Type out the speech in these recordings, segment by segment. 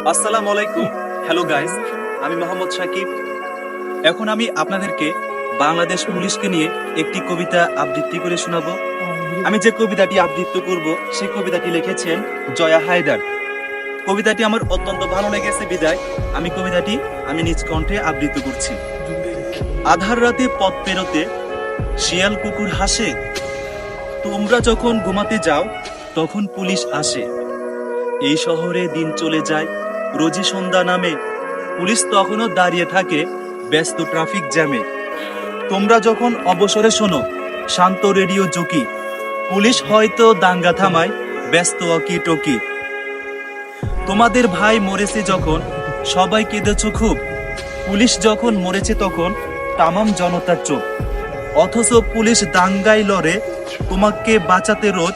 আসসালামু আলাইকুম। Hello guys, আমি মোহাম্মদ সাকিব। এখন আমি আপনাদেরকে বাংলাদেশ পুলিশকে নিয়ে একটি কবিতা আবৃত্তি করে শোনাবো। আমি যে কবিতাটি আবৃত্তি করব সেই কবিতাটি লিখেছেন জয়া হায়দার। কবিতাটি আমার অত্যন্ত ভালো লেগেছে বিদায় আমি নিজ কণ্ঠে আবৃত্তি করছি। আধার রাতে পথ পেরোতে শিয়াল কুকুর হাসে, তোমরা যখন ঘুমাতে যাও তখন পুলিশ আসে। এই শহরে দিন চলে যায় রোজই সন্ধ্যা নামে, পুলিশ তখনও দাঁড়িয়ে থাকে ব্যস্ত ট্রাফিক জ্যামে। তোমরা যখন অবসরে শোনো শান্ত রেডিও জকি, পুলিশ হয়তো দাঙ্গা থামায় ব্যস্ত অকি টকি। তোমাদের ভাই মরেছে যখন সবাই কেঁদেছ খুব, পুলিশ যখন মরেছে তখন তামাম জনতার চোখ। অথচ পুলিশ দাঙ্গায় লড়ে তোমাকে বাঁচাতে রোজ,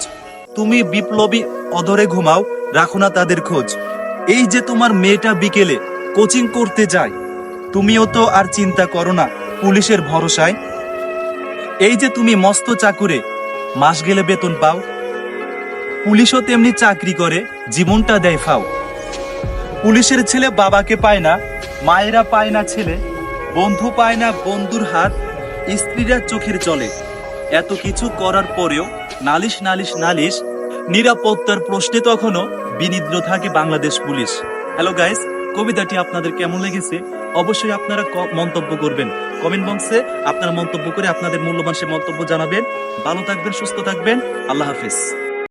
তুমি বিপ্লবী অধরে ঘুমাও, রাখো না তাদের খোঁজ। এই যে তোমার মেয়েটা বিকেলে কোচিং করতে যায়, তুমিও তো আর চিন্তা করো না পুলিশের ভরসায়। এই যে তুমি মস্ত চাকুরে মাস গেলে বেতন পাও, পুলিশও তেমনি চাকরি করে জীবনটা দেয় ফাও। পুলিশের ছেলে বাবাকে পায় না, মায়েরা পায় না ছেলে, বন্ধু পায় না বন্ধুর হাত, স্ত্রীরা চোখের জলে। এত কিছু করার পরেও নালিশ নালিশ নালিশ, নিরাপত্তার প্রশ্নে তখনও বিনিদ্র থাকে বাংলাদেশ পুলিশ। হ্যালো গাইস, কবিতাটি আপনাদের কেমন লেগেছে অবশ্যই আপনারা মন্তব্য করবেন। কমেন্ট বক্সে আপনারা মন্তব্য করে আপনাদের মূল্যবান সে মন্তব্য জানাবেন। ভালো থাকবেন, সুস্থ থাকবেন। আল্লাহ হাফিজ।